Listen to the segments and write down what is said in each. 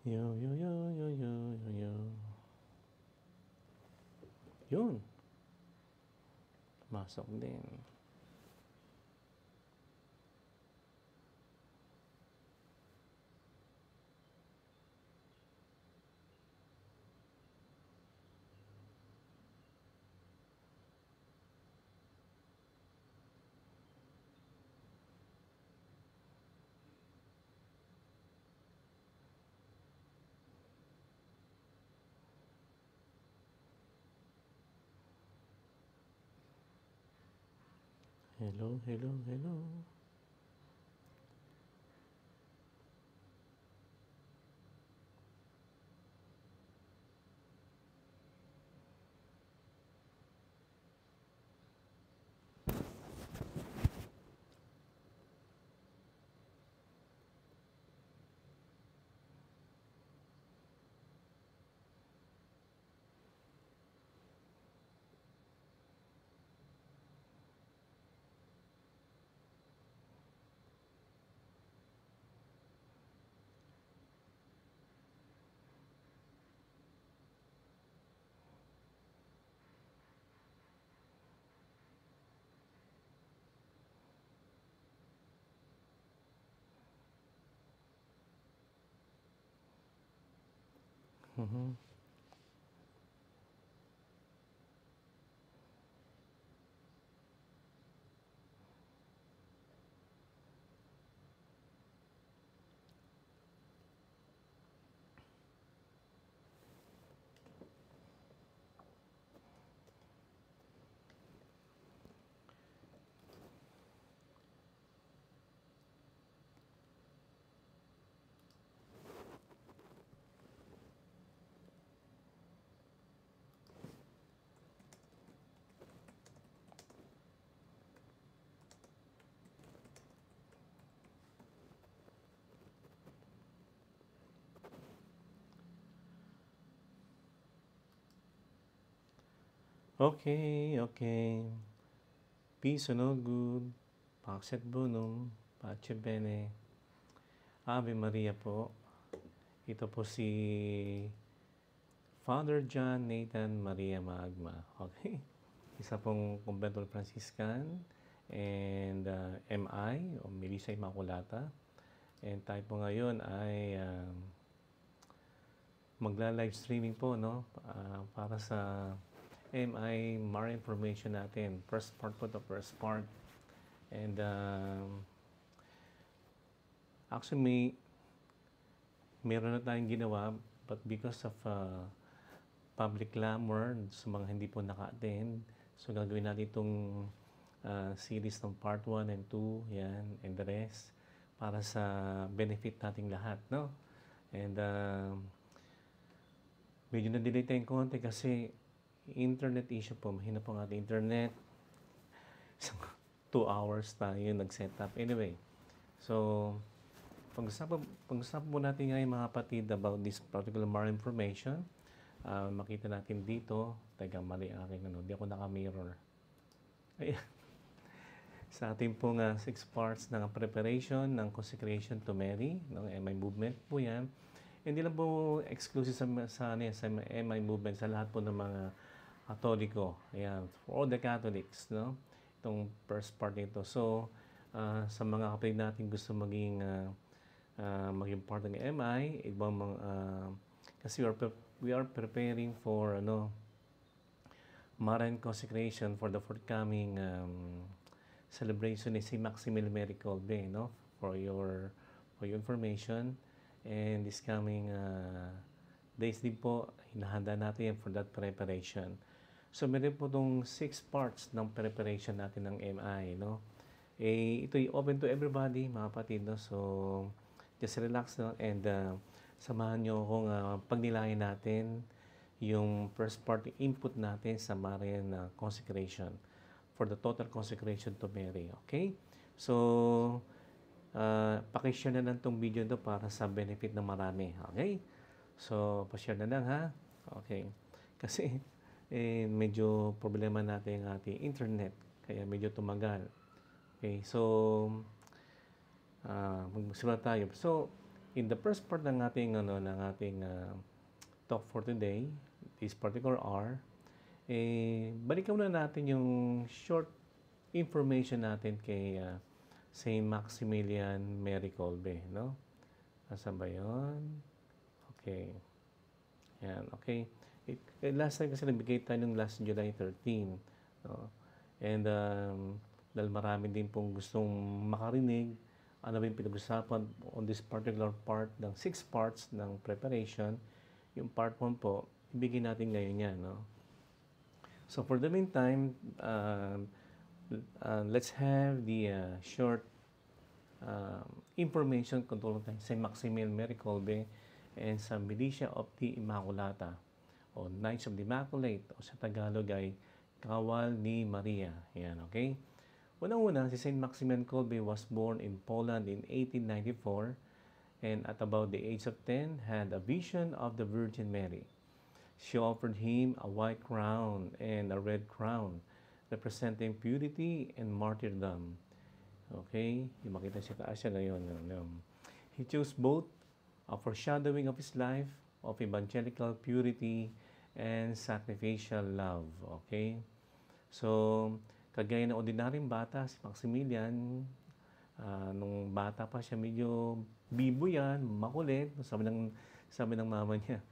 Yo, yo, yo, yo, yo, yo, yo. Yun. Masok din. Hello, hello, hello. Mhm. Okay, okay. Peace no good. Paxet bunong. Pace bene. Ave Maria po. Ito po si Father John Nathan Maria Magma. Okay? Isa pong Conventual Franciscan and MI o Melissa Immaculata. And tayo po ngayon ay magla-live streaming po, no? Para sa MI Mara information natin. First part po to, first part. And actually, meron na tayong ginawa, but because of public clamor sa mga hindi po naka-attend, so gagawin natin itong series ng part 1 and 2, yan, and the rest, para sa benefit nating lahat, no? And medyo na-delay tayong konti kasi internet issue po, mahina po ang ating internet. So, 2 hours tayo nag-set up. Anyway, so, pag-usapan po natin ngayon mga kapatid about this particular more information. Makita natin dito, teka, mali ang aking ano, di ako naka-mirror. Ayan. Sa ating pong 6 parts ng preparation ng consecration to Mary, no? MI movement po yan. Hindi lang po exclusive sa MI movement, sa lahat po ng mga Katoliko. Ayan, for all the Catholics, no? Itong first part nito. So, sa mga kapatid natin gusto maging part ng MI, ibang mga, kasi we are preparing for Marian consecration for the forthcoming celebration ni si Maximil Mary Colbe, no? For your information. And this coming days din po, hinahanda natin yan for that preparation. So, meron po itong 6 parts ng preparation natin ng MI, no? Ito'y open to everybody, mga kapatid, no? So, just relax, no? And samahan nyo akong pagnilayan natin yung first part input natin sa Marian consecration for the total consecration to Mary. Okay? So, pakishare na lang itong video ito para sa benefit ng marami. Okay? So, pa-share na lang ha. Okay. Kasi, medyo problema natin ang ating internet. Kaya medyo tumagal. Okay. So, magsimula tayo. So, in the first part ng ating talk for today, this particular hour, balikan muna natin yung short information natin kay Saint Maximilian Mary Kolbe, no? Nasaan ba yun? Okay. Yan, okay. Last time kasi nabigay tayo ng last July 13, no? And dahil marami din pong gustong makarinig, ano ba yung pinag-usapan on this particular part ng 6 parts ng preparation, yung part 1 po, ibigay natin ngayon yan, no? So for the meantime, let's have the short information kung tulong tayo St. Maximilian Mary Kolbe and sa Militia of the Immaculata o Knights of the Immaculate o sa Tagalog ay Kawal ni Maria. Yan, okay? Unang-una, si St. Maximilian Kolbe was born in Poland in 1894 and at about the age of 10 had a vision of the Virgin Mary. She offered him a white crown and a red crown representing purity and martyrdom. Okay? Yung makita siya taas siya ngayon. He chose both a foreshadowing of his life of evangelical purity and sacrificial love. Okay? So, kagaya ng ordinaryong bata, si Maximilian, nung bata pa siya, medyo bibo yan, makulit. Sabi ng mama niya,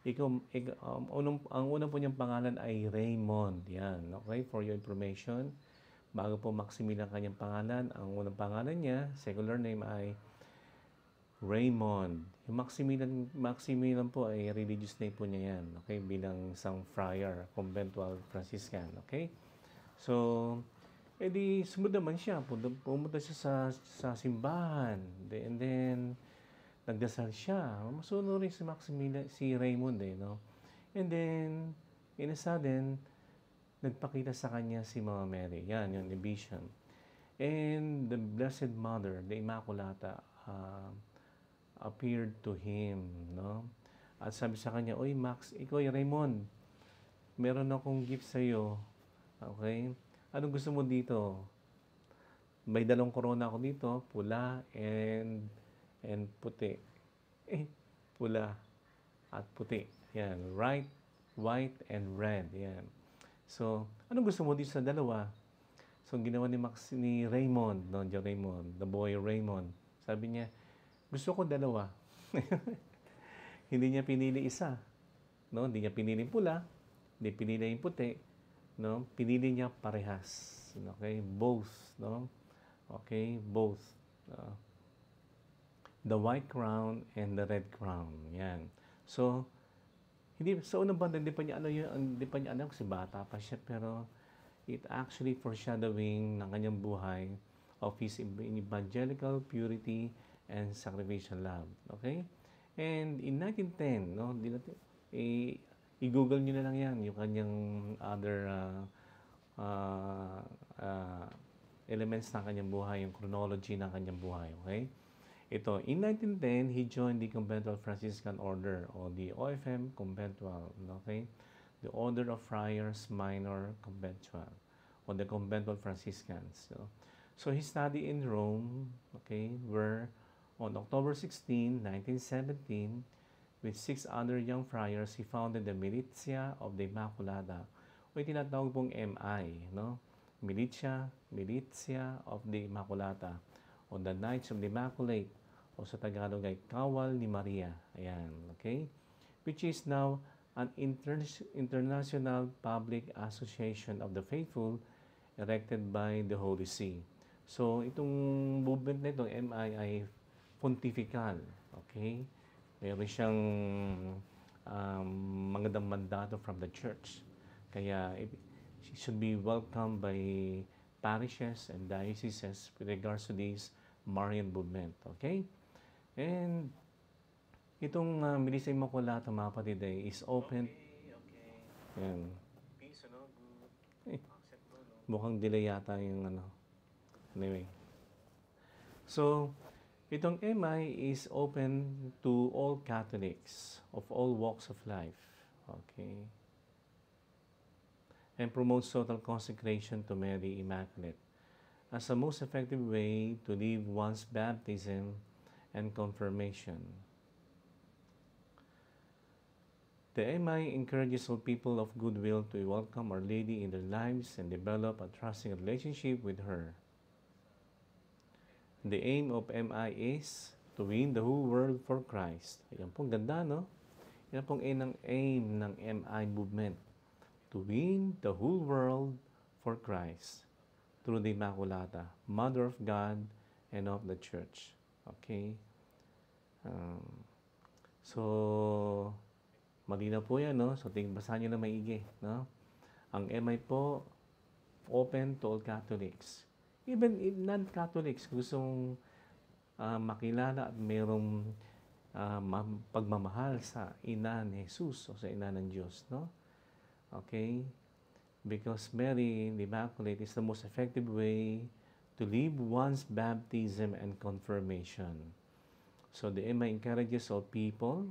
ang unang po niyang pangalan ay Raymond. Yan, okay? For your information, bago po Maximilian kanyang pangalan, ang unang pangalan niya, secular name ay Raymond. Yung Maximilian po ay religious name po niya yan, okay? Bilang isang friar, conventual Franciscan, okay? So, edi sumunod naman siya. Pumunta siya sa simbahan. And then, nagdasal siya. Masunod rin si Raymond, no? And then, in a sudden, nagpakita sa kanya si Mama Mary. Yan, yung vision. And the Blessed Mother, the Immaculata, appeared to him, no? At sabi sa kanya, "Oy, Max, ikaw, Raymond, meron akong gift sa'yo. Okay? Anong gusto mo dito? May dalawang corona ako dito, pula and puti." Pula at puti. Yan. Right, white, and red. Yan. So, anong gusto mo dito sa dalawa? So, ginawa ni Raymond, no? Raymond, the boy Raymond. Sabi niya, gusto ko dalawa. Hindi niya pinili isa. No? Hindi niya pinili pula. Hindi pinili yung puti. No? Pinili niya parehas. Okay? Both. No? Okay? Both. The white crown and the red crown. Yan. So, sa unang banda, hindi pa niya alam kasi bata pa siya, pero it actually foreshadowing ng kanyang buhay of his evangelical purity and sacrificial love. Okay? And in 1910, no, i-google nyo na lang yan, yung kanyang other elements ng kanyang buhay, yung chronology ng kanyang buhay. Okay? Ito, in 1910, he joined the Conventual Franciscan Order or the OFM Conventual, okay? The Order of Friars Minor Conventual or the Conventual Franciscans. So he studied in Rome, okay, where on October 16, 1917, with 6 other young friars, he founded the Militia of the Immaculata, o tinatawag pong MI, no? Militia of the Immaculata, o the Knights of the Immaculate, o sa Tagalog ay Kawal ni Maria. Ayan, okay? Which is now an international public association of the faithful erected by the Holy See. So, itong movement na itong MI ay pontifical. Okay? Mayroon siyang mga mandato from the church. Kaya, it should be welcomed by parishes and dioceses with regards to this Marian movement. Okay? And itong Militia Immaculata, mga kapatid, is open. Okay. Yan. Mukhang delay yata yung ano. Anyway. So, itong MI is open to all Catholics of all walks of life. Okay. And promotes total consecration to Mary Immaculate as a most effective way to live one's baptism and confirmation. The MI encourages all people of goodwill to welcome Our Lady in their lives and develop a trusting relationship with her. The aim of MI is to win the whole world for Christ. Ayan pong ganda, no? Yan pong aim ng MI movement. To win the whole world for Christ through the Immaculata, Mother of God and of the Church. Okay? So, malinaw po yan, no? So, basahin nyo na maigi, no? Ang MI po, open to all Catholics. Even non-Catholics, gustong makilala at mayroong pagmamahal sa ina ni Jesus o sa ina ng Diyos, no? Okay? Because Mary, the Immaculate, is the most effective way to live one's baptism and confirmation. So the MI encourages all people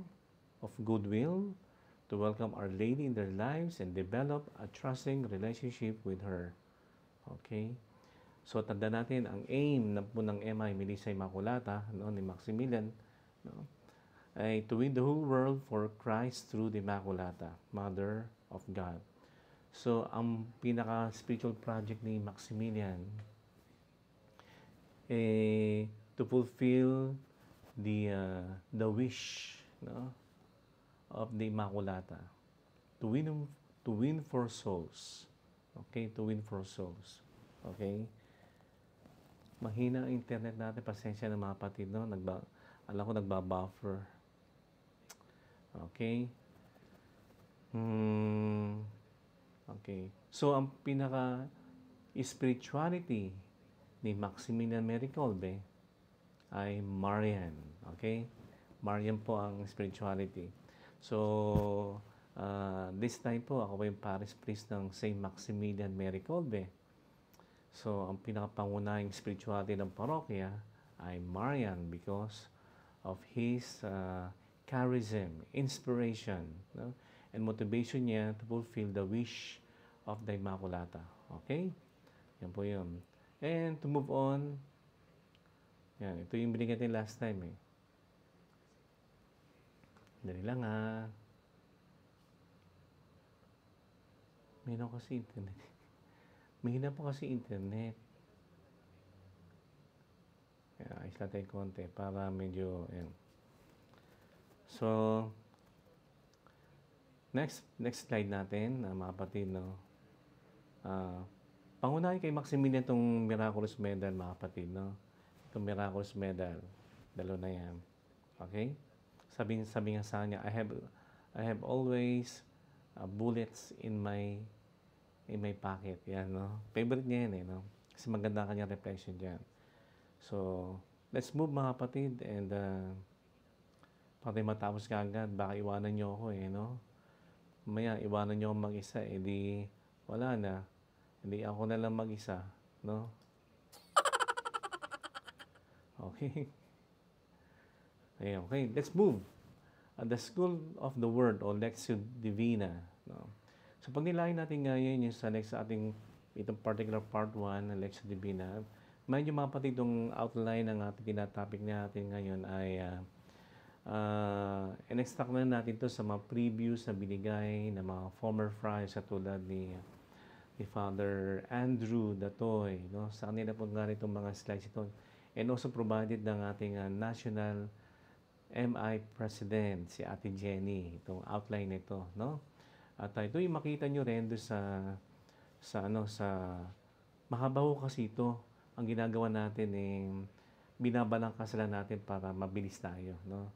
of goodwill to welcome Our Lady in their lives and develop a trusting relationship with her. Okay? So, tanda natin, ang aim na po ng MI Melissa Immaculata, no, ni Maximilian, no, ay to win the whole world for Christ through the Immaculata, Mother of God. So, ang pinaka-spiritual project ni Maximilian to fulfill the wish, no, of the Immaculata, to win for souls. Okay, to win for souls. Okay? Mahina ang internet natin. Pasensya na mga kapatid, no? Alam ko nagbabuffer. Okay? Okay. So, ang pinaka-spirituality ni Maximilian Mary Kolbe ay Marian. Okay? Marian po ang spirituality. So, this time po, ako po yung parish priest ng St. Maximilian Mary Kolbe. So, ang pinakapangunahing spirituality ng parokya ay Marian because of his charism, inspiration, no? And motivation niya to fulfill the wish of the Immaculata. Okay? Yan po yun. And to move on, yan, ito yung binigyan natin last time eh. Dali lang ha. Mahina kasi internet. Mahina po kasi internet. Kaya ayos natin konti para medyo, yan. So, next slide natin, mga kapatid, no? Pangunahin kay Maximilian itong Miraculous Medal, mga kapatid, no? Itong Miraculous Medal. Dalawa na yan. Okay? Sabi nga sa kanya, I have always bullets in my pocket. Yan, no? Favorite niya yan, eh, no? Kasi maganda kanya reflection dyan. So, let's move, mga kapatid, and pati matapos ka agad, baka iwanan nyo ako, eh, no? Maya, iwanan nyo ako mag-isa, eh, di, wala na. Hindi ako na lang mag-isa, no? Okay. Okay, let's move. The School of the Word o Lectio Divina, no? So, pag nilayan natin ngayon yung sa ating itong particular part 1 ng Lectio Divina, medyo mga pati itong outline ng ating tinatopic natin ngayon ay in-extract na natin to sa mga previews na binigay ng mga former friars tulad ni Father Andrew Datoy, no? Sa kanila po nga itong mga slides ito. And also provided ng ating national MI President, si Ate Jenny, itong outline nito, no? At ito yung makita nyo rin doon sa mahaba ho kasi ito. Ang ginagawa natin binabalangkas lang natin para mabilis tayo, no?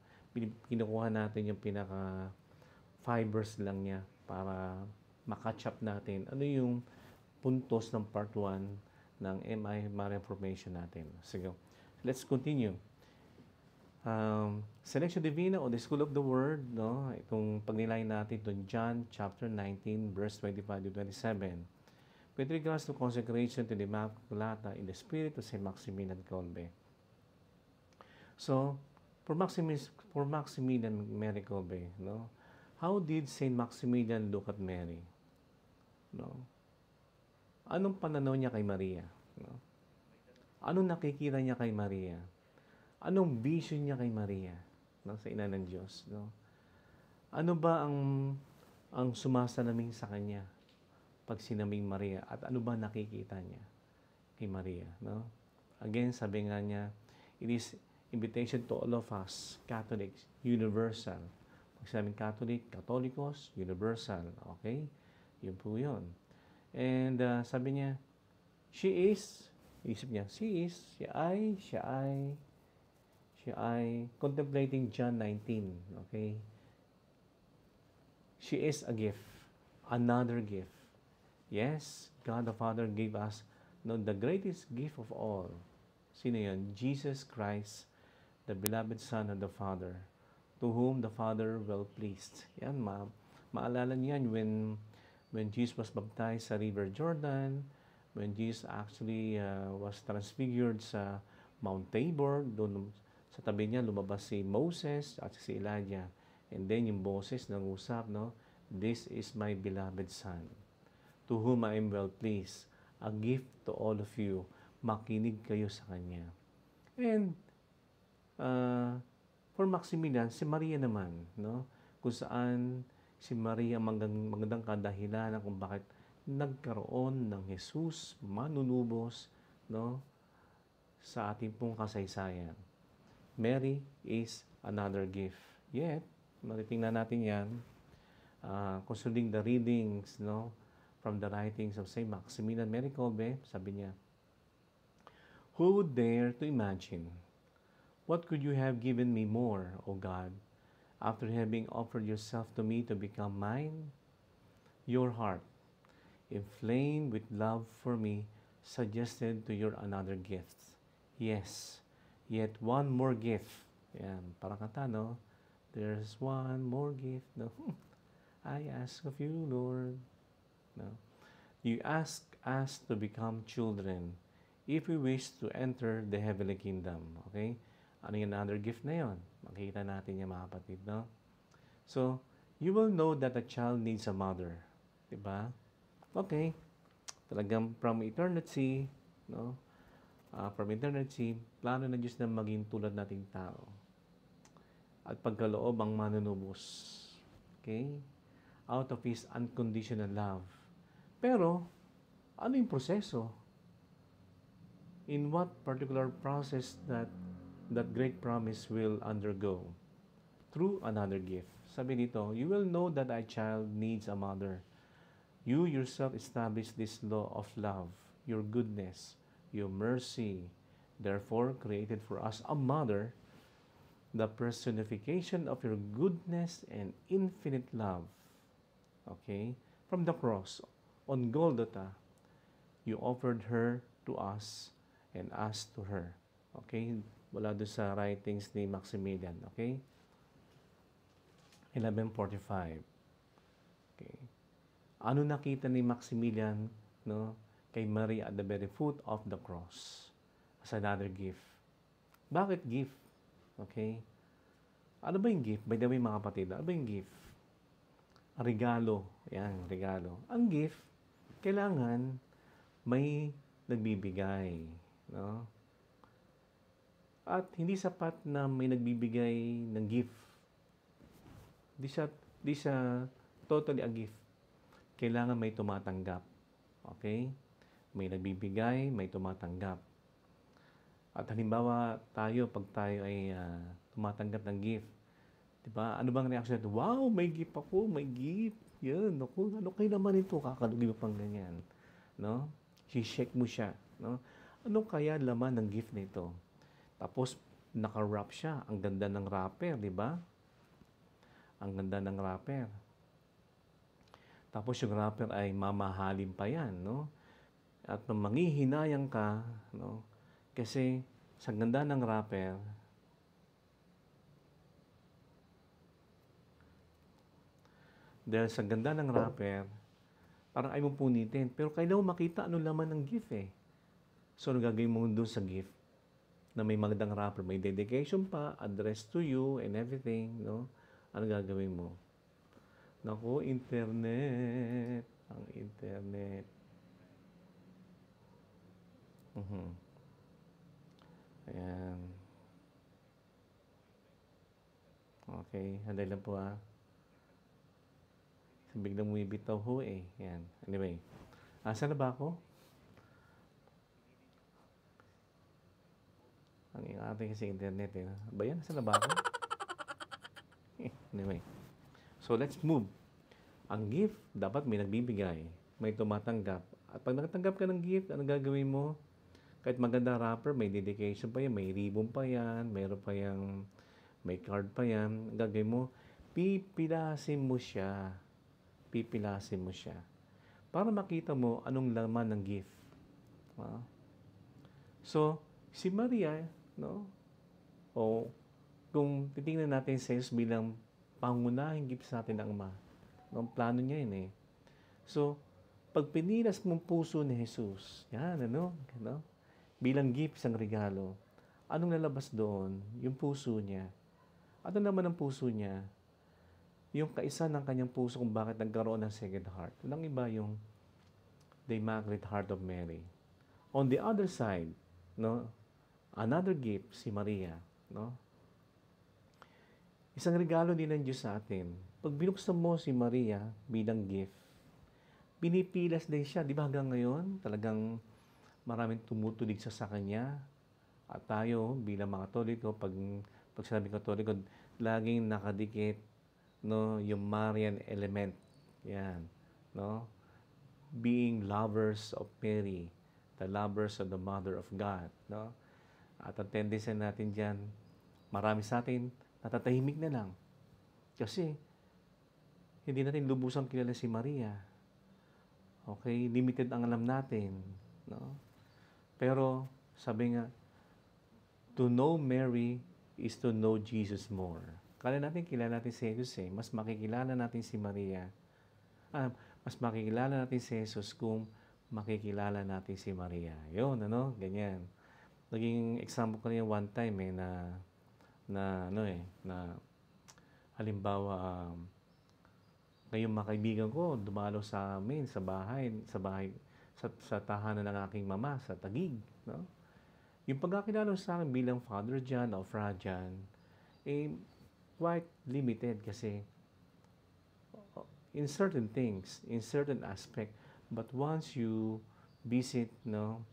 Kinukuha natin yung pinaka fibers lang niya para makatch up natin ano yung puntos ng part 1 ng MI Marian Formation natin. Sige, let's continue. Sa Lectio Divina o the School of the Word, no? Itong pagnilayan natin itong John chapter 19 verse 25 to 27. With regards to consecration to the Immaculata in the spirit of St. Maximilian Kolbe. So, for Maximilian Mary Kolbe, no? How did St. Maximilian look at Mary? No? Anong pananaw niya kay Maria? No? Anong nakikita niya kay Maria? Anong vision niya kay Maria, no, sa ina ng Diyos, no? Ano ba ang sumasalamin sa kanya pag sinabing Maria at ano ba nakikita niya kay Maria, no? Again, sabi nga niya, it is invitation to all of us, Catholics, universal. Pag sinabing Catholic, Katolikos, universal, okay? Yun po yun. And sabi niya, she is, isip niya, siya ay, contemplating John 19, okay? She is a gift, another gift. Yes, God the Father gave us the greatest gift of all. Sino yun? Jesus Christ, the beloved Son of the Father, to whom the Father well pleased. Yan, maalala niyo yan when Jesus was baptized sa River Jordan, when Jesus actually was transfigured sa Mount Tabor, doon sa tabi niya lumabas si Moses at si Elijah. And then yung boses nag-usap, no? This is my beloved Son, to whom I am well pleased. A gift to all of you. Makinig kayo sa Kanya. And for Maximilian, si Maria naman, no? Kung saan si Maria magandang kadahilan kung bakit nagkaroon ng Jesus manunubos, no, sa ating pong kasaysayan. Mary is another gift. Yet, matitingnan natin yan, considering the readings, no, from the writings of Saint Maximilian Mary Kolbe, sabi niya, who would dare to imagine, what could you have given me more, O God, after having offered yourself to me to become mine? Your heart, inflamed with love for me, suggested to you another gift. Yes, yet one more gift. Yan, parang kanta, no? There's one more gift, no? I ask of you, Lord. No? You ask us to become children if we wish to enter the heavenly kingdom. Okay? Ano yung another gift na yon? Makikita natin yung mga kapatid, no? So, you will know that a child needs a mother. Diba? Okay. Talagang from eternity, no? From eternity, plano na Diyos na maging tulad nating tao. At pagkaloob ang manunubos. Okay? Out of His unconditional love. Pero, ano yung proseso? In what particular process that great promise will undergo? Through another gift. Sabi dito, you will know that a child needs a mother. You yourself establish this law of love, your goodness, your mercy, therefore created for us a mother, the personification of your goodness and infinite love. Okay? From the cross, on Golgotha, you offered her to us and us to her. Okay? Wala doon sa writings ni Maximilian. Okay? 1145. Okay. Ano nakita ni Maximilian, no, kay Maria at the very foot of the cross as another gift? Bakit gift? Okay? Ano ba yung gift? By the way, mga kapatid, ano ba yung gift? Regalo. Yan, regalo. Ang gift, kailangan may nagbibigay. No? At hindi sapat na may nagbibigay ng gift. Di siya totally a gift. Kailangan may tumatanggap. Okay? May nagbibigay, may tumatanggap. At halimbawa, pag tayo ay tumatanggap ng gift, diba? Ano bang reaction natin? Wow, may gift ako, may gift. Yan, naku, ano kayo naman ito? Kakalugi mo pang ganyan. No? Si-shake mo siya. No? Ano kaya laman ng gift nito? Tapos, naka-wrap siya. Ang ganda ng wrapper, di ba? Ang ganda ng wrapper. Tapos yung wrapper ay mamahalin pa yan, no? At manghihinayang ka, no? Kasi sa ganda ng wrapper, dahil sa ganda ng wrapper, parang ayaw mo punitin. Pero kailangan makita ano laman ng gift eh. So, ano gagawin mo doon sa gift? Na may magandang wrapper, may dedication pa, address to you, and everything, no? Ano gagawin mo? Naku, internet. Ang internet. Ayan. Okay, handay lang po biglang bumibitaw ho eh. Yan. Anyway, asa na ba ako? Ang ating kasi internet eh. Ba yan? Asa na ba ako? Anyway, so let's move. Ang gift, dapat may nagbibigay, may tumatanggap. At pag nakatanggap ka ng gift, ano gagawin mo? Kahit maganda wrapper, may dedication pa yan, may ribbon pa yan, mayroon pa yang, may card pa yan. Ang gagawin mo, pipilasin mo siya. Pipilasin mo siya. Para makita mo anong laman ng gift. So, si Maria, no? O, kung titingnan natin sa Jesus bilang pangunahing gift sa atin ng Ama. Ang plano niya yun eh. So, pag pinilas mong puso ni Jesus, yan, bilang gift, isang regalo, anong lalabas doon? Yung puso niya. Ano naman ang puso niya? Yung kaisa ng kanyang puso kung bakit nagkaroon ng Sacred Heart. Walang iba yung the Immaculate Heart of Mary. On the other side, no, another gift, si Maria, no? Isang regalo din ng Diyos sa atin. Pag binuksan mo si Maria bilang gift, pinipilas din siya. Di ba hanggang ngayon, talagang maraming tumutulig sa Kanya. At tayo, bilang mga Katoliko, pag sinabi Katoliko, laging nakadikit, no, yung Marian element. Yan, no? Being lovers of Mary, the lovers of the Mother of God, no? At ang tendency natin dyan, marami sa atin, natatahimik na lang. Kasi, hindi natin lubusang kilala si Maria. Okay? Limited ang alam natin. No? Pero, sabi nga, to know Mary is to know Jesus more. Kala natin, kilala natin si Jesus eh. Mas makikilala natin si Maria. Mas makikilala natin si Jesus kung makikilala natin si Maria. Yun, ganyan. Naging example ko na one time eh, na halimbawa, ngayong mga kaibigan ko, dumalo sa amin, sa tahanan ng aking mama, sa Taguig, no? Yung pagkakilala sa akin bilang Father John o Fra John, eh, quite limited kasi in certain things, in certain aspect, but once you visit, no,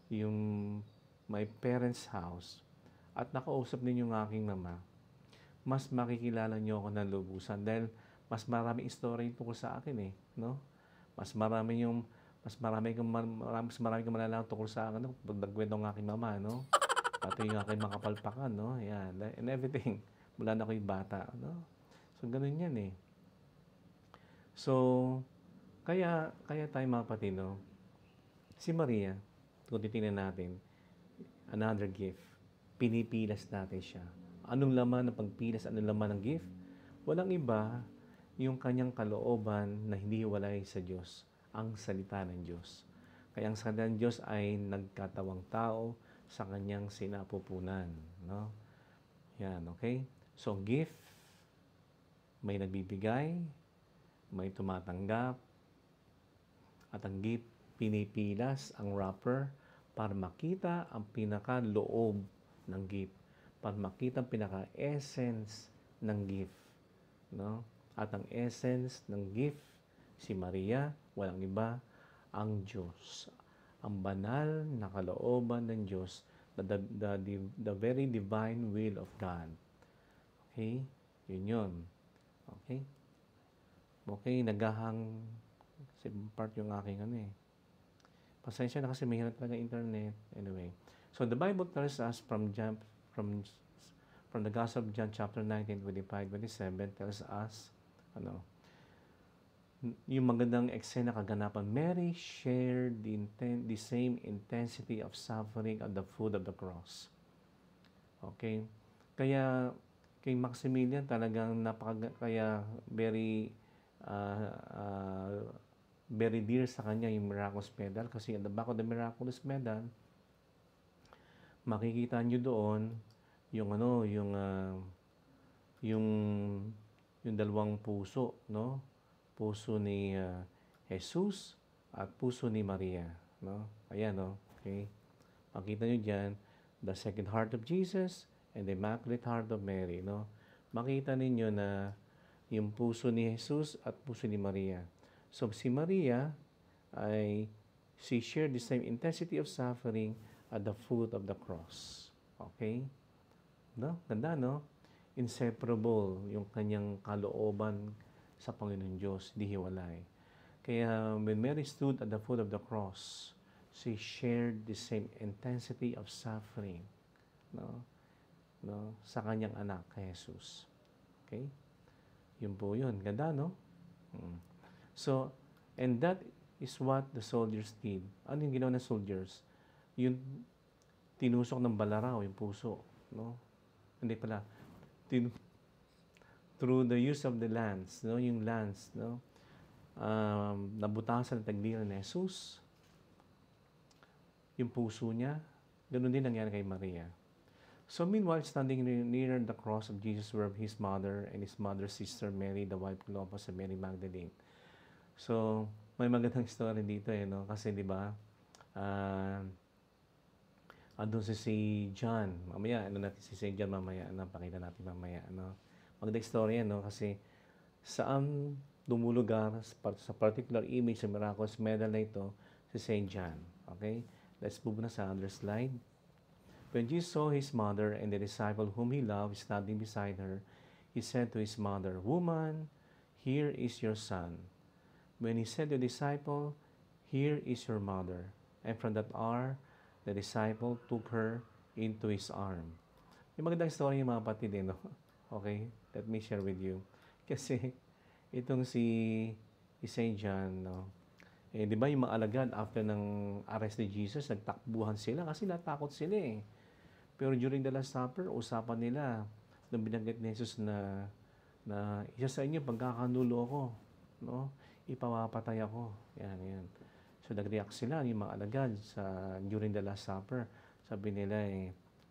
yung my parents' house, at nakausap ninyo ng aking mama, mas makikilala niyo ako ng lubusan dahil mas maraming story tungkol sa akin eh, no? Mas marami kang malalaman tungkol sa akin, no? Pag nagkwento ng aking mama, no? Pati yung aking mga kapalpakan, no? Yan, and everything. Mula na ako yung bata, no? So, ganun yan eh. So, kaya tayo mga kapatid, no? Si Maria, kung titingnan natin, another gift, pinipilas natin siya. Anong laman ng pagpilas, anong laman ng gift? Walang iba, yung kanyang kalooban na hindi hiwalay sa Diyos, ang salita ng Diyos. Kaya ang salita ng Diyos ay nagkatawang tao sa kanyang sinapupunan. No? Yan, okay? So, gift, may nagbibigay, may tumatanggap, at ang gift, pinipilas ang wrapper para makita ang pinaka-loob ng gift, para makita ang pinaka-essence ng gift. No? At ang essence ng gift, si Maria, walang iba, ang Diyos. Ang banal na kalooban ng Diyos, the very divine will of God. Okay? Yun. Okay? Okay, nagahang kasi part yung aking Pasensya na kasi mahirap talaga internet. Anyway. So the Bible tells us from the Gospel of John chapter 19, 25, 27 tells us yung magandang eksena kaganapan. Mary shared the same intensity of suffering at the foot of the cross. Okay? Kaya kay Maximilian talagang very dear sa kanya yung Miraculous Medal kasi at the back of the Miraculous Medal makikita nyo doon yung dalawang puso, no? Puso ni Jesus at puso ni Maria, no? Ayan, no? Okay? Makita nyo diyan the Sacred Heart of Jesus and the Immaculate Heart of Mary, no? makita ninyo na yung puso ni Jesus at puso ni Maria. So, si Maria ay she shared the same intensity of suffering at the foot of the cross. Okay? No? Ganda, no? Inseparable yung kanyang kalooban sa Panginoon Diyos, di hiwalay. Kaya when Mary stood at the foot of the cross, she shared the same intensity of suffering, no? No? Sa kanyang anak, kay Jesus. Okay? Yun po yun. Ganda, no? So, and that is what the soldiers did. Ano yung ginawa ng soldiers? Yung tinusok ng balaraw, yung puso, no? Hindi pala. Through the use of the lance, no? Yung lance, no? Nabutasan ng tagliran ni Jesus. Yung puso niya, ganoon din nangyari kay Maria. So meanwhile, standing near the cross of Jesus were his mother and his mother's sister Mary, the wife of Clopas and Mary Magdalene. So, may magandang story dito no? Kasi di ba, andun si John. Mamaya, natin si John mamaya, pakita natin mamaya, magandang story no? Kasi saan dumulugar sa particular image sa miraculous medal na ito, si Saint John. Okay? Let's move na sa other slide. When Jesus saw his mother and the disciple whom he loved standing beside her, he said to his mother, "Woman, here is your son." When he said to the disciple, "Here is your mother," and from that hour, the disciple took her into his arm. Yung magandang story yung mga kapatid, no? Okay? Let me share with you. Kasi, itong si Saint John, no? Di ba yung mga alagad, after ng arrest ni Jesus, nagtakbuhan sila kasi natakot sila eh. Pero during the Last Supper, usapan nila nung binanggit ni Jesus na isa sa inyo, pagkakanulo ako, no? Ipamapatay ako. Yan. So, nag-react sila, yung mga alagad during the Last Supper. Sabi nila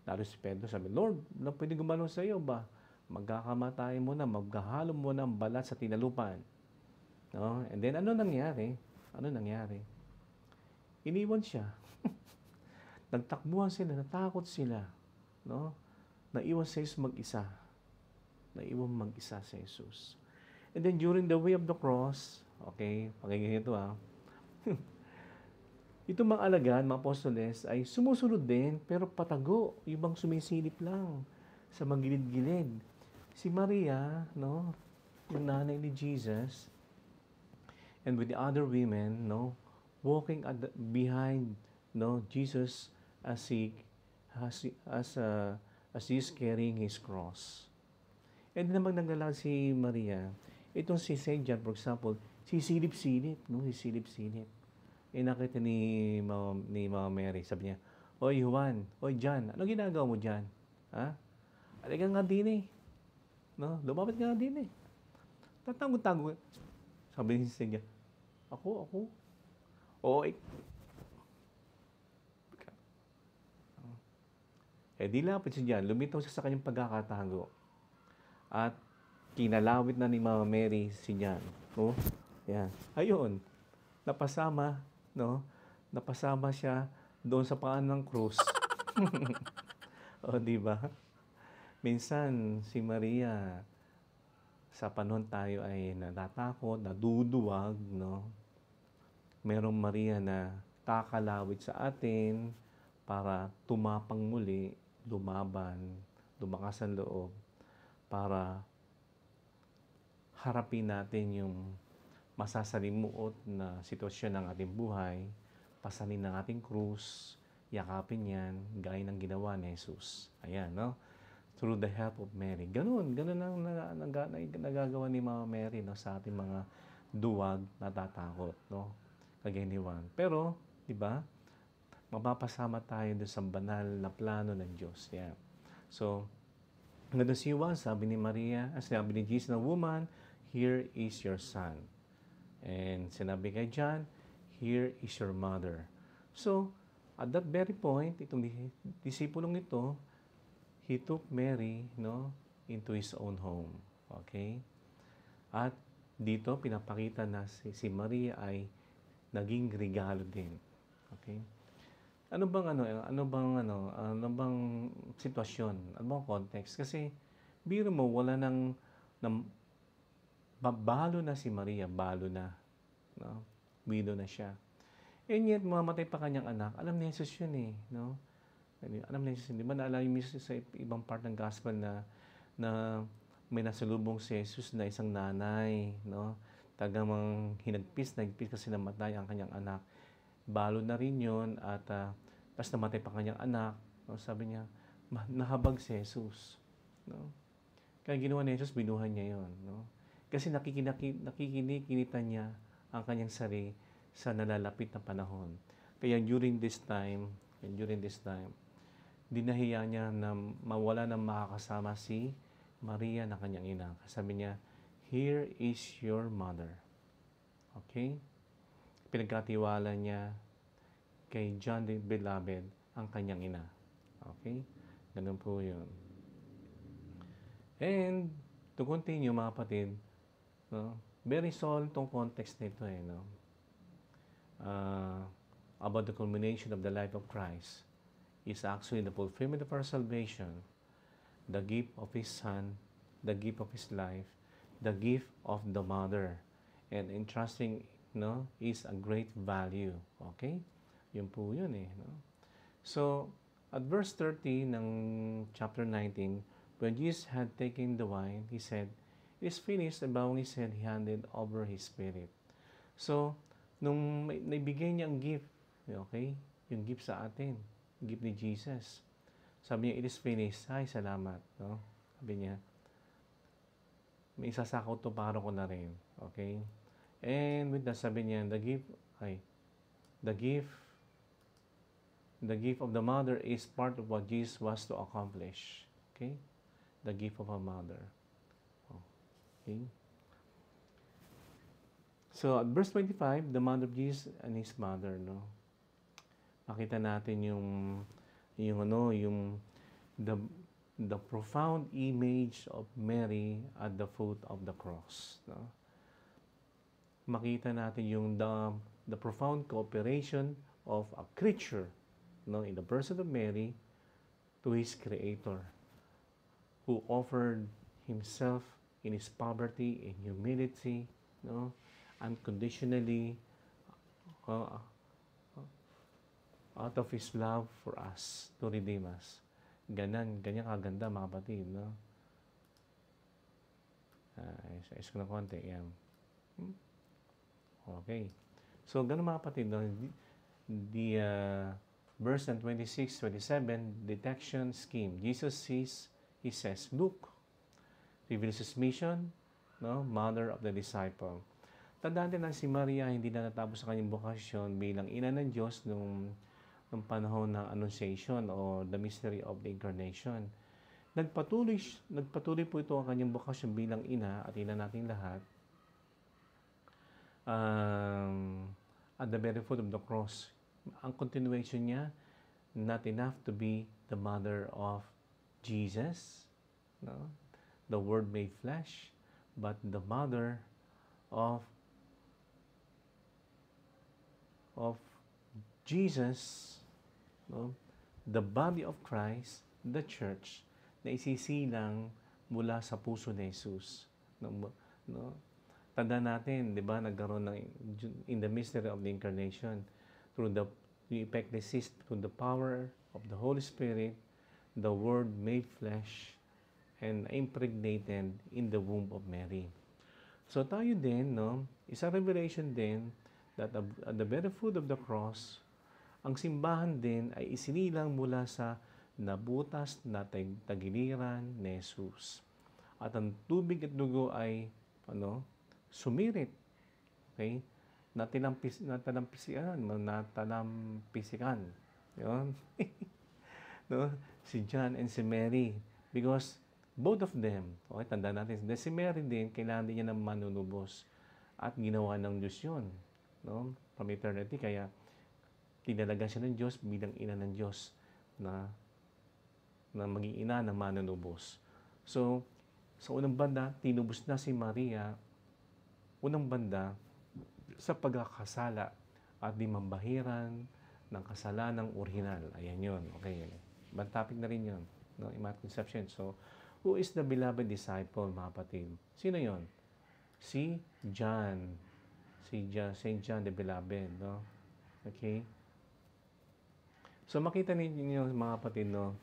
lalo si Pedro, sabi, "Lord, wala pwede gumalaw sa iyo ba? Magkakamatay mo na, maghahalo mo na ang balat sa tinalupan." No? And then, ano nangyari? Iniwan siya. Nagtakbuhan sila, natakot sila. No? Naiwan sa Jesus mag-isa. Sa Jesus. And then during the way of the cross, okay, pakinggan ito itong mga alagad, mga apostoles, ay sumusunod din, pero patago, ibang sumisilip lang sa magilid-gilid. Si Maria, no, yung nanay ni Jesus, and with the other women, no, walking behind, no, Jesus as he is carrying his cross. And naman naglalakad si Maria, itong si Saint John, for example, sisilip-silip, no, sisilip-silip. Nakita ni Mama Mary, sabi niya, "Oy Juan, oy John, ano ginagawa mo dyan? Ha? Halika nga din no, lumapit nga din Tatango-tango. Sabi ni Saint John, Ako? Oo, di lapit siya dyan, lumitaw siya sa kanyang pagkakatago. At kinalawit na ni Mama Mary si John. Oh, yan. Ayun, napasama siya doon sa paan ng krus. O, di ba? Minsan, si Maria, sa panahon tayo ay natatakot, naduduwag, no? Merong Maria na kakalawit sa atin para tumapang muli, lumaban, lumakas ang loob, para harapin natin yung masasalimuot na sitwasyon ng ating buhay, pasanin ng ating krus, yakapin yan, gaya ng ginawa ni Jesus. Ayan, no? Through the help of Mary. Ganun ang nagagawa ni Mama Mary, no, sa ating mga duwag, natatakot, no? Kagaya ni Juan. Pero, di ba, mapapasama tayo doon sa banal na plano ng Diyos. Yeah. So, nandun si Juan, sabi ni Maria, sabi ni Jesus na, "Woman, here is your son." And sinabi kay John, "Here is your mother." So, at that very point, itong disipulong ito, he took Mary, no, into his own home. Okay? At dito, pinapakita na si Maria ay naging regalo din. Okay? Ano bang sitwasyon? Ano bang context? Kasi Biro mo, wala nang balo na si Maria, balo na. No? Widow na siya. And yet, mamatay pa kanyang anak. Alam ni Jesus yun eh. No? Alam ni Jesus, di ba naalala yung sa ibang part ng gospel na may nasalubong si Jesus na isang nanay, no? Tagamang nagpis kasi namatay ang kanyang anak. Balo na rin yun at tapos namatay pa kanyang anak. No? Sabi niya, nahabag si Jesus. No? Kaya ginawa ni Jesus, binuhan niya yun. No? Kasi nakikinita niya ang kanyang sarili sa nalalapit na panahon. Kaya during this time, dinahiya niya na mawala ng makakasama si Maria na kanyang ina. Sabi niya, here is your mother. Okay? Pinagkatiwala niya kay John the Beloved ang kanyang ina. Okay? Ganun po yun. And to continue mga kapatid, no? Very solid tong context nito eh, no? About the culmination of the life of Christ is actually the fulfillment of our salvation, the gift of His Son, the gift of His life, the gift of the Mother. And entrusting, no, is a great value. Okay? Yun po yun eh. No? So, at verse 30 ng chapter 19, when Jesus had taken the wine, He said, it is finished, and bowing His head, He handed over His spirit. So, nung naibigay niya ang gift, okay, yung gift sa atin, gift ni Jesus, sabi niya, it is finished. Ay, salamat. No? Sabi niya, may isasakaw to para ko na rin. Okay? And with that, sabi niya, the gift of the mother is part of what Jesus was to accomplish. Okay? The gift of a mother. Okay? So, at verse 25, the mother of Jesus and His mother, no? Makita natin the profound image of Mary at the foot of the cross, no? Makita natin the profound cooperation of a creature, no, in the person of Mary to His Creator, who offered Himself in His poverty, in humility, no, unconditionally, out of His love for us, to redeem us. Ganyan kaganda mga kapatid, no? Ayos ko na konti, yan. Okay. So, ganun mga kapatid, no? The verse 26, 27, detection scheme. Jesus He says, look, reveals His mission, no? Mother of the disciple. Tandaan din na si Maria hindi na natapos sa kanyang bokasyon bilang ina ng Diyos nung panahon ng Annunciation o the mystery of the Incarnation. Nagpatuloy po ito ang kanyang bokasyon bilang ina at ina nating lahat at the very foot of the cross. Ang continuation niya, not enough to be the mother of Jesus, no? The Word made flesh, but the mother of Jesus, no? The body of Christ, the church, na isisilang mula sa puso ni Jesus. No? Tanda natin, di ba, nagkaroon in the mystery of the Incarnation, through the epectasis, through the power of the Holy Spirit, the Word made flesh and impregnated in the womb of Mary. So tayo din, no, isa revelation din that at the very foot of the cross, ang simbahan din ay isinilang mula sa nabutas na tagiliran ni Jesus. At ang tubig at dugo ay sumirit. Okay? Natalampisikan. Yun. No? Si John and si Mary. Because both of them, okay, tanda natin, si Mary din, kailangan din niya ng manunubos. At ginawa ng Diyos yun. No? From eternity. Kaya, tinalaga siya ng Diyos bilang ina ng Diyos na maging ina ng manunubos. So, sa unang banda, tinubos na si Maria, unang banda, sa pagkakasala at di mambahiran ng kasalanang orihinal. Ayan yun. Okay. Ibang topic na rin yun. No? Immaculate Conception. So, Who is the beloved disciple, mga kapatid? Sino yon? Si John. Si John, Saint John the Beloved, no? Okay? So, makita ninyo, mga kapatid, no?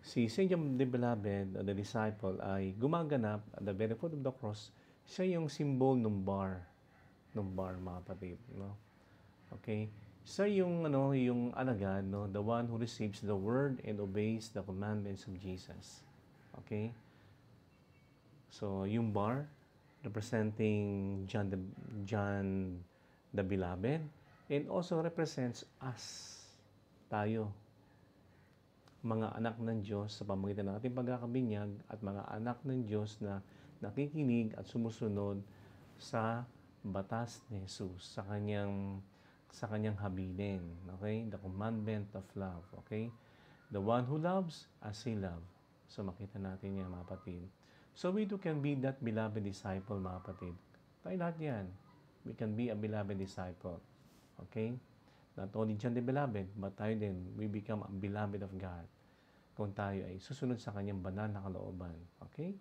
Si Saint John the Beloved, the disciple, ay gumaganap at the very foot of the cross. Siya yung symbol ng bar. Ng bar, mga kapatid, no? Okay? Siya yung, yung alagad, no? The one who receives the word and obeys the commandments of Jesus. Okay? So, yung bar, representing John the Beloved, and also represents us, tayo, mga anak ng Diyos sa pamamagitan ng ating pagkakabinyag at mga anak ng Diyos na nakikinig at sumusunod sa batas ni Jesus, sa kanyang habilin. Okay? The commandment of love. Okay? The one who loves as He loved. So, makita natin yan, mga kapatid. So, we too can be that beloved disciple, mga kapatid. Tayo lahat yan. We can be a beloved disciple. Okay? Not only John the Beloved, but tayo din, we become a beloved of God kung tayo ay susunod sa kanyang banal na kalooban. Okay?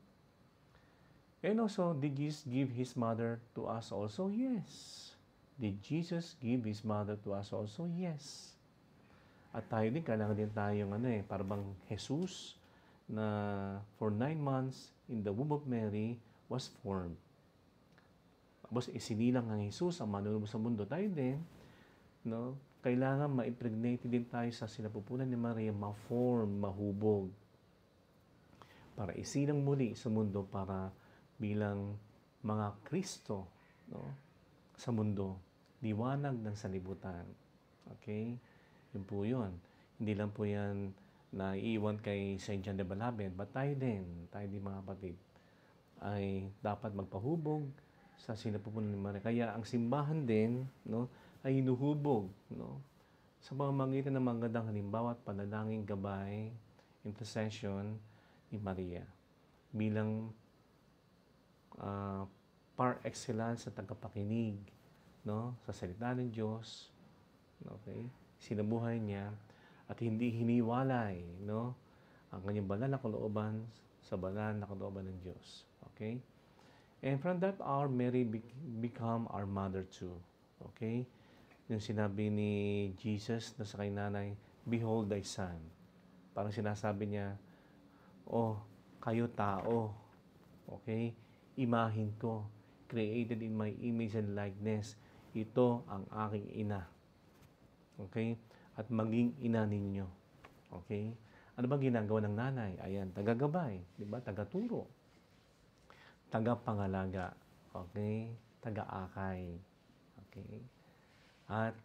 And also, did Jesus give His mother to us also? Yes. Did Jesus give His mother to us also? Yes. At tayo din, kailangan din tayong parang Jesus na for 9 months in the womb of Mary was formed. Tapos isinilang ang Jesus ang manunubos sa mundo. Tayo din, no? Kailangan ma-impregnate din tayo sa sinapupunan ni Maria, ma-form, mahubog. Para isilang muli sa mundo para bilang mga Kristo, no? Sa mundo. Liwanag ng sanlibutan. Okay? Yun po yun. Hindi lang po yan na iiwan kay Saint John the Beloved, but tayo din mga kapatid, ay dapat magpahubog sa sinapupunan ni Maria. Kaya ang simbahan din, no, ay hinuhubog, no, sa pamamagitan ng magandang halimbawa at panalangin, gabay, intercession ni Maria bilang par excellence sa tagapakinig, no, sa salita ng Diyos. Okay? Sinabuhay niya at hindi hiniwalay, no, ang kanyang banal na kalooban sa banal na kalooban ng Diyos. Okay? And from that hour, Mary become our mother too. Okay? Yung sinabi ni Jesus na sa kay nanay, behold thy son. Parang sinasabi niya, oh, kayo tao. Okay? Imahin ko. Created in my image and likeness. Ito ang aking ina. Okay? At maging ina ninyo. Okay? Ano ba ginagawa ng nanay? Ayan, tagagabay, di ba? Tagaturo. Tagapangalaga. Okay? Taga-akay. Okay? At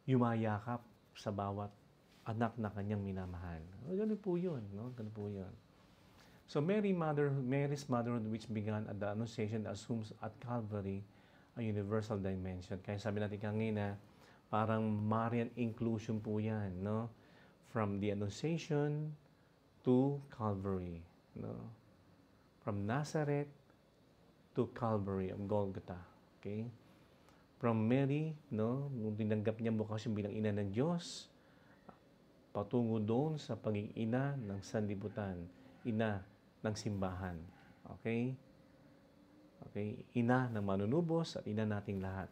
yumayakap sa bawat anak na kanyang minamahal. Ganun po yun, no? Ganun po yun. So, Mary's motherhood, which began at the Annunciation, assumes at Calvary a universal dimension. Kaya sabi natin kanina, parang Marian inclusion po yan, no? From the Annunciation to Calvary, no? From Nazareth to Calvary of Golgotha, okay? From Mary, no? Nung tinanggap niya bukasyon bilang ina ng Diyos, patungo doon sa pagiging ina ng sanlibutan, ina ng simbahan, okay? Okay? Ina ng manunubos at ina nating lahat.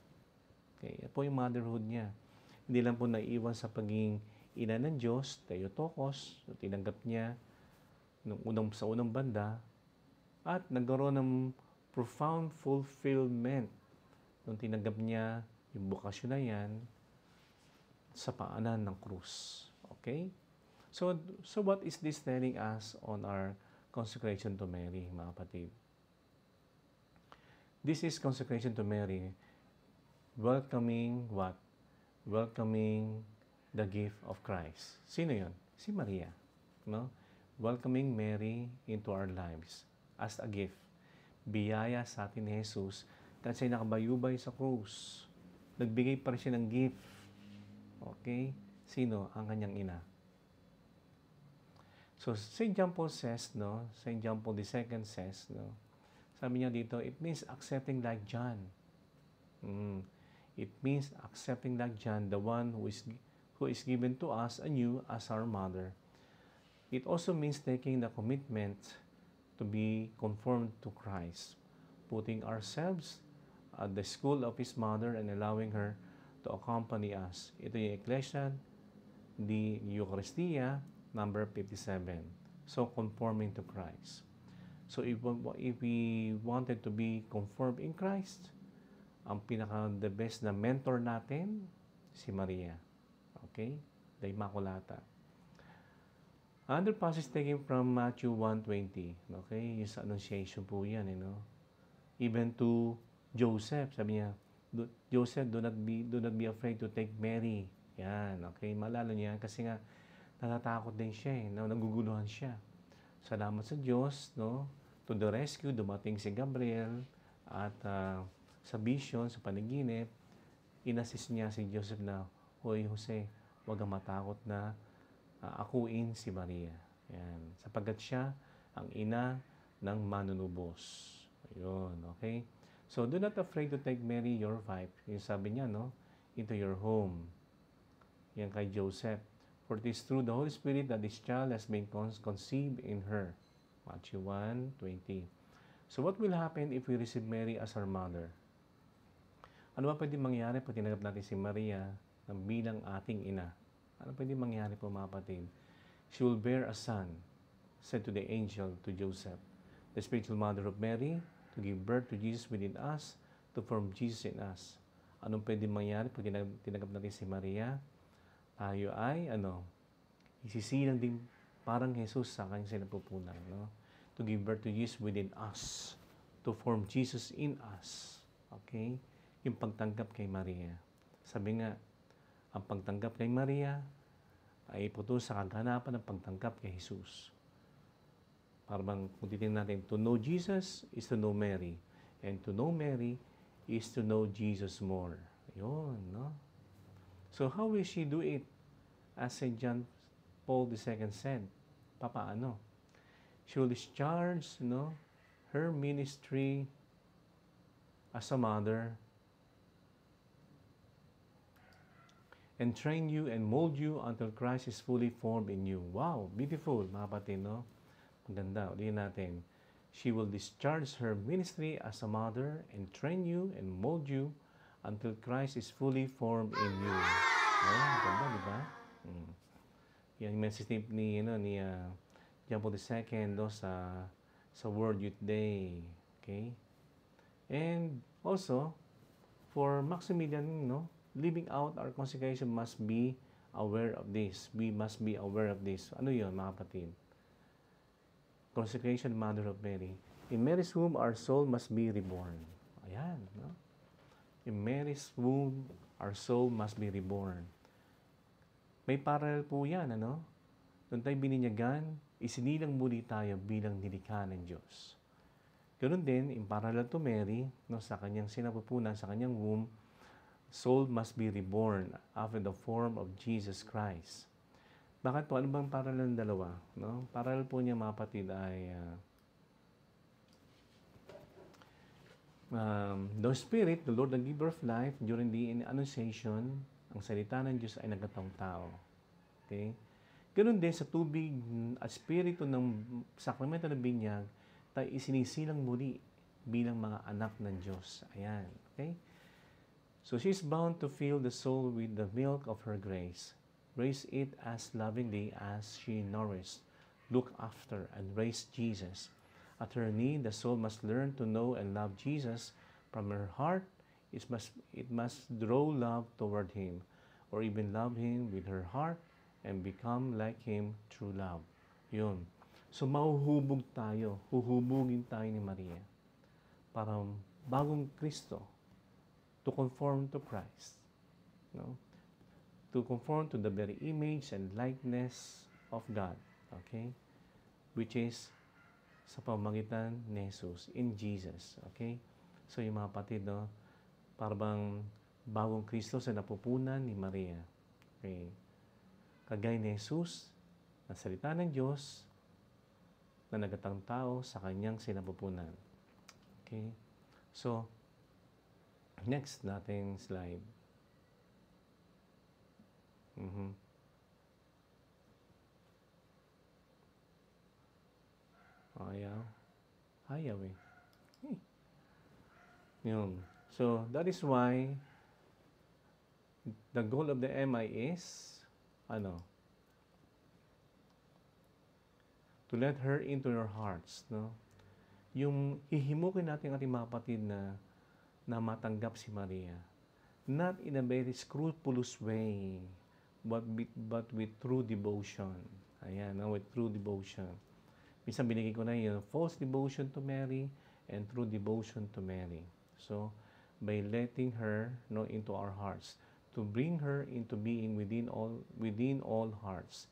Okay, yan po yung motherhood niya. Hindi lang po naiiwan sa pagiging ina ng Diyos, Theotokos, tinanggap niya sa unang banda, at nagkaroon ng profound fulfillment nung tinanggap niya yung bukasyon na yan sa paanan ng krus. Okay? So what is this telling us on our consecration to Mary, mga kapatid? This is consecration to Mary, welcoming what? Welcoming the gift of Christ. Sino yun? Si Maria. No? Welcoming Mary into our lives as a gift. Biyaya sa atin ni Jesus kasi nakabayubay sa krus. Nagbigay pa rin siya ng gift. Okay? Sino? Ang kanyang ina. So, St. John Paul says, no? St. John Paul II says, no? Sabi niya dito, it means accepting like John. It means accepting like John, the one who is given to us anew as our mother. It also means taking the commitment to be conformed to Christ, putting ourselves at the school of His mother and allowing her to accompany us. Ito yung Ecclesia di Eucharistia, number 57. So, conforming to Christ. So, if we wanted to be conformed in Christ, ang the best na mentor natin, si Maria. Okay? The Immaculata. Another passage taken from Matthew 1:20. Okay? Yung sa Annunciation po yan, Even to Joseph, sabi niya, Joseph, do not be afraid to take Mary. Yan, okay? Malala niya kasi nga natatakot din siya, naguguluhan siya. Salamat sa Diyos, to the rescue, dumating si Gabriel at sa vision, sa panaginip, inassist niya si Joseph na, Hoy Jose, huwag kang matakot na akuin si Maria. Yan. Sapagkat siya ang ina ng manunubos. Ayun, okay? So, do not afraid to take Mary, your wife. Yung sabi niya, into your home. Yan kay Joseph. For it is through the Holy Spirit that this child has been conceived in her. Matthew 1:20. So, what will happen if we receive Mary as our mother? Ano ba pwede mangyari pag tinanggap natin si Maria bilang ating ina? Ano pwede mangyari po mga kapatid? She will bear a son, said to the angel, to Joseph, the spiritual mother of Mary, to give birth to Jesus within us, to form Jesus in us. Anong pwede mangyari pag tinanggap natin si Maria? Tayo ay, isisilang din parang Jesus sa kanyang sinapupunan, To give birth to Jesus within us, to form Jesus in us. Okay? Yung pagtanggap kay Maria. Sabi nga, ang pagtanggap kay Maria ay puto sa kaganapan ng pagtanggap kay Jesus. Parang kung titingnan natin, to know Jesus is to know Mary. And to know Mary is to know Jesus more. Yun, So how will she do it? As St. John Paul II said, papaano? She will discharge, her ministry as a mother and train you and mold you until Christ is fully formed in you. Wow, beautiful, mga kapatid, Maganda, ulitin natin. She will discharge her ministry as a mother and train you and mold you until Christ is fully formed in you. Maganda, di ba? Yan yung message ni John Paul II sa World Youth Day. Okay? And also, for Maximilian, living out our consecration must be aware of this. We must be aware of this. Ano yun, mga kapatid? Consecration, Mother of Mary. In Mary's womb, our soul must be reborn. Ayan, In Mary's womb, our soul must be reborn. May parallel po yan, Doon tayo bininyagan, isinilang muli tayo bilang nilikha ng Diyos. Ganoon din, in parallel to Mary, sa kanyang sinapupunan, sa kanyang womb, soul must be reborn after the form of Jesus Christ. Bakit po? Ano bang parallel ng dalawa? Parallel po niya, mga kapatid, ay the Spirit, the Lord, the giver of life, during the Annunciation, ang salita ng Diyos ay nagkataong tao. Okay? Ganoon din sa tubig at Espiritu ng sakramento ng binyag, tayo isinisilang muli bilang mga anak ng Diyos. Ayan. Okay? So she is bound to fill the soul with the milk of her grace. Raise it as lovingly as she nourished, looked after, and raised Jesus. At her need, the soul must learn to know and love Jesus. From her heart, it must draw love toward Him, or even love Him with her heart and become like Him through love. Yun. So mahuhubog tayo, huhubugin tayo ni Maria para bagong Kristo, to conform to Christ. To conform to the very image and likeness of God. Okay? Which is sa pamamagitan ni Jesus, in Jesus. Okay? So yung mga kapatid, parang bagong Kristo sa napupunan ni Maria. Okay? Kagaya ni Jesus, na salita ng Diyos, na nagatang tao sa kanyang sinapupunan. Okay? So, next nating slide. Ayaw. Ayaw eh. Eh, Yun. So, that is why the goal of the MI is, ano, to let her into your hearts, no? Yung hihimukin natin ating mga kapatid na matanggap si Maria. Not in a very scrupulous way, but with true devotion. Ayan, no? With true devotion. Minsan binigay ko na yun, false devotion to Mary and true devotion to Mary. So, by letting her into our hearts, to bring her into being within all hearts,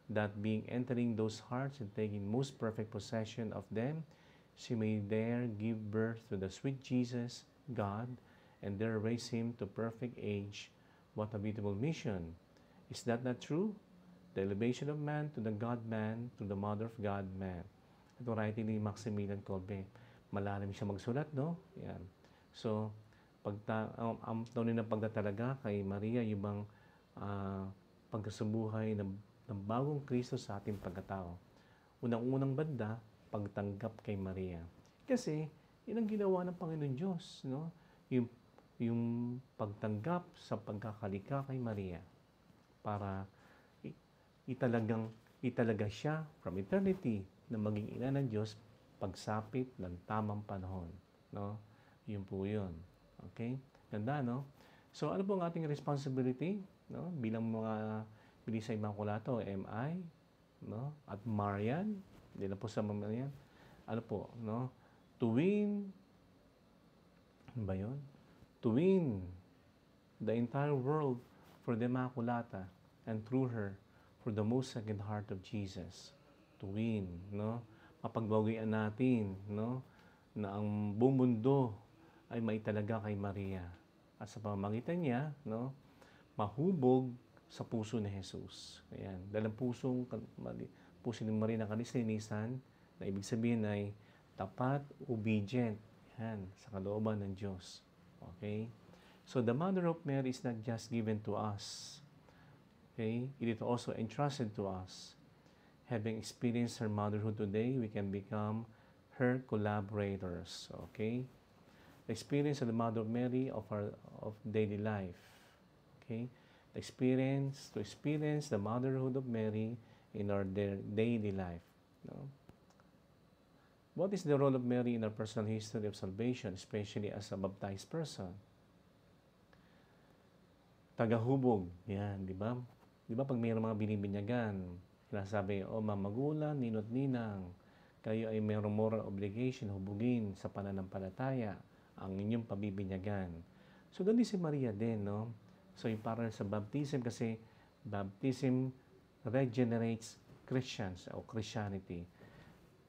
that being entering those hearts and taking most perfect possession of them, she may there give birth to the sweet Jesus, God, and there raise him to perfect age. What a beautiful mission. Is that not true? The elevation of man to the God-man, to the Mother of God-man. Ito writing ni Maximilian Kolbe. Malalim siya magsulat, no? Yan. So, ang tunay na pagtatalaga kay Maria, yung bang pagkasubuhay ng bagong Kristo sa ating pagkatao. Unang-unang banda, pagtanggap kay Maria. Kasi, yun ang ginawa ng Panginoon Diyos, no? Yung pagtanggap sa pagkakalikha kay Maria para italaga siya from eternity na maging ina ng Diyos pagsapit ng tamang panahon, no? Yun po yun. Okay? Ganda, no? So, ano po ang ating responsibility, no? Bilang mga Bilisay Immaculato, MI, no? At Marian, hindi na po sa mga yan. Ano po, no? To win, ano ba yun? To win the entire world for the Immaculata and through her for the most Sacred Heart of Jesus. To win, no? Mapagbawian natin, no? Na ang buong mundo ay maitalaga kay Maria. At sa pamamagitan niya, no? Mahubog sa puso ni Jesus. Ayan. Dahil ang puso ni Maria na kalis-linisan, na ibig sabihin ay tapat, obedient. Yan, sa kalooban ng Diyos. Okay? So, the Mother of Mary is not just given to us. Okay? It is also entrusted to us. Having experienced her motherhood today, we can become her collaborators. Okay? The experience of the Mother of Mary of daily life. Okay? To experience the motherhood of Mary in our daily life. No? What is the role of Mary in our personal history of salvation, especially as a baptized person? Tagahubog. Yan, di ba? Di ba pag mayroong mga binibinyagan, sinasabi, magulang, ninot ninang, kayo ay mayroong moral obligation, hubugin sa pananampalataya ang inyong pabibinyagan. So, doon si Maria din, no? So, yung para sa baptism, kasi baptism regenerates Christians o Christianity.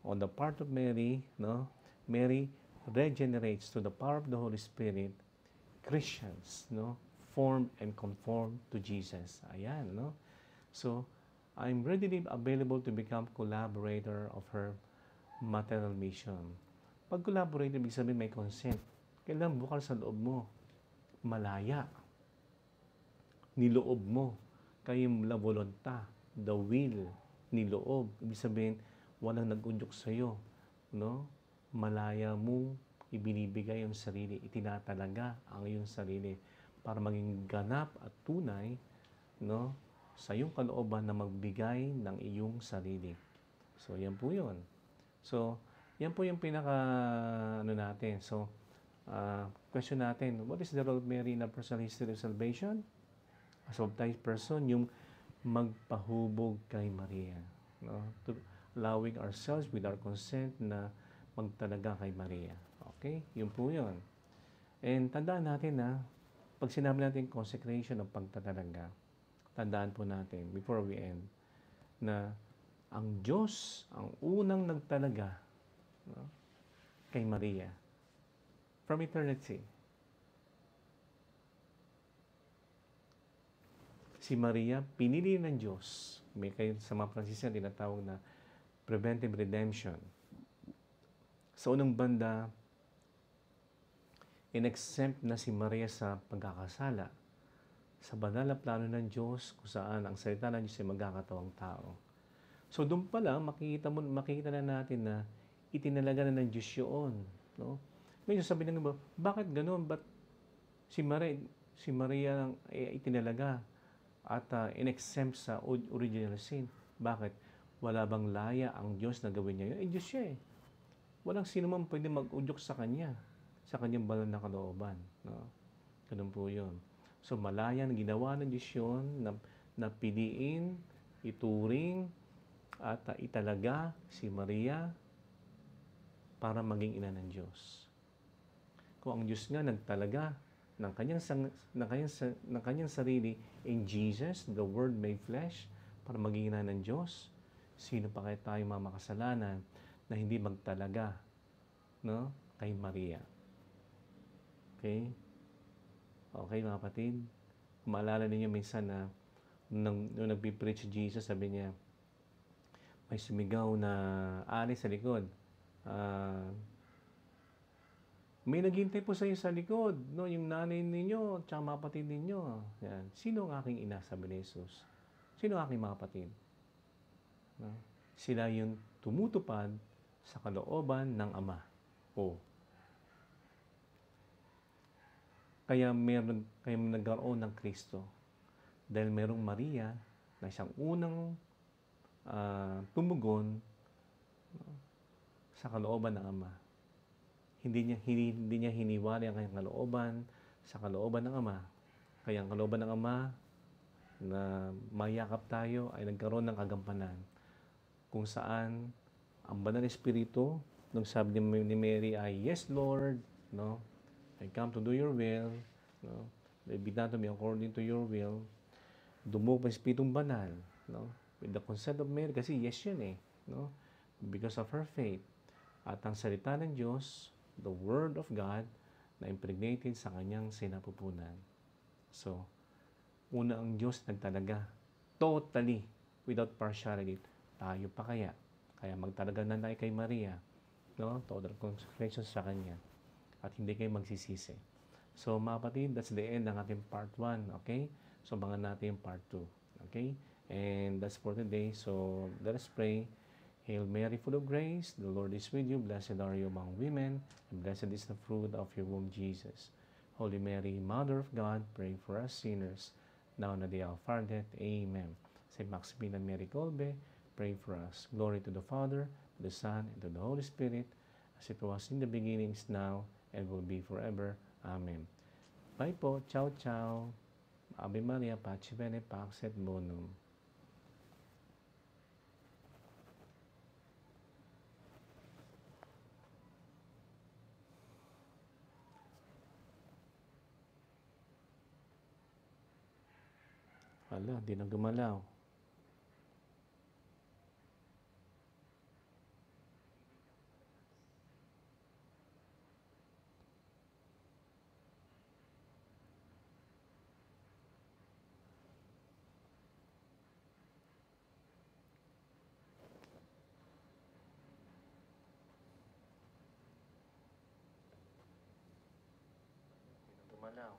On the part of Mary, no? Mary regenerates to the power of the Holy Spirit Christians, no? Formed and conformed to Jesus. Ayan, no? So, I'm readily available to become collaborator of her maternal mission. Pag collaborator, ibig sabihin may consent. Kailangan bukal sa loob mo. Malaya. Niloob mo. Kayong la volunta, the will, niloob. Ibig sabihin, walang nag-udyok sa'yo. No? Malaya mong ibinibigay yung sarili. Itinatalaga ang iyong sarili para maging ganap at tunay, no, sa iyong kalooban na magbigay ng iyong sarili. So, yan po yun. So, yan po yung natin. So, question natin, what is the role of Mary in a personal history of salvation? As a baptized person, yung magpahubog kay Maria. No? To allowing ourselves with our consent na magtalaga kay Maria. Okay? Yun po yun. And tandaan natin na pag sinabi natin consecration ng pagtatalaga, tandaan po natin, before we end, na ang Diyos, ang unang nagtalaga, no, kay Maria, from eternity. Si Maria, pinili ng Diyos. May kayo sa mga Franciscan tinatawag na preventive redemption. Sa unang banda, in-exempt na si Maria sa pagkakasala sa banal na plano ng Diyos kung saan ang salita ng Diyos ay magkakatawang tao. So doon pa lang makikita na natin na itinalaga na ng Diyos 'yon, no? Ngayon sabi ng iba, bakit gano'n? Ba't si Maria si Maria ang itinalaga at in-exempt sa original sin? Bakit? Wala bang laya ang Diyos na gawin niya 'yun? Eh, Diyos siya, eh. Walang sino man pwedeng mag-udyok sa Kanya, sa Kanyang banal na kalooban, no? Gano'n po 'yun. So malaya na ginawa ng Diyos 'yun na piliin, ituring, at italaga si Maria para maging ina ng Diyos. Kung ang Diyos nga nagtalaga ng kanyang sarili in Jesus, the Word made flesh, para maging ina ng Diyos, sino pa kaya tayo mga makasalanan na hindi magtalaga, no, kay Maria? Okay? Okay, mga kapatid? Kung maalala ninyo minsan na nung nagpipreach si Jesus, sabi niya, may sumigaw na ari sa likod. May naghintay po sa iyo sa likod, no? Yung nanay ninyo, tsaka mga kapatid ninyo. Yan. Sino ang aking ina? Sabi ni Jesus. Sino ang aking mga kapatid? No? Sila yung tumutupad sa kalooban ng Ama. O. Kaya nagkaroon ng Kristo. Dahil merong Maria na siyang unang tumugon sa kalooban ng Ama. Hindi niya hiniwalay ang kanyang kalooban sa kalooban ng Ama. Kaya ang kalooban ng Ama na mayakap tayo ay nagkaroon ng kagampanan kung saan ang Banal Espiritu, nung sabi ni Mary ay, "Yes, Lord, no? I come to do your will, no? Let it be done to me according to your will." Dumugo pa ang Espiritong Banal, no? With the consent of Mary, kasi yes yun, eh, no? Because of her faith. At ang salita ng Diyos, the Word of God, na impregnated sa kanyang sinapupunan. So, una ang Diyos nagtalaga, totally, without partiality. Tayo pa kaya? Kaya magtalaga na tayo kay Maria, no? Total consecration sa Kanya. At hindi kayo magsisisi. So, mga kapatid, that's the end ng ating part 1, okay? So, abangan natin yung part 2, okay? And that's for today. So, let us pray. Hail Mary, full of grace, the Lord is with you. Blessed are you among women, and blessed is the fruit of your womb, Jesus. Holy Mary, Mother of God, pray for us sinners, now and at the hour of our death. Amen. Saint Maximilian Mary Kolbe, pray for us. Glory to the Father, to the Son, and to the Holy Spirit, as it was in the beginning, is now, and will be forever. Amen. Bye po. Ciao, ciao. Ave Maria, Pace Bene, Pax et Bonum. Hala, di na gumalaw. Di na gumalaw.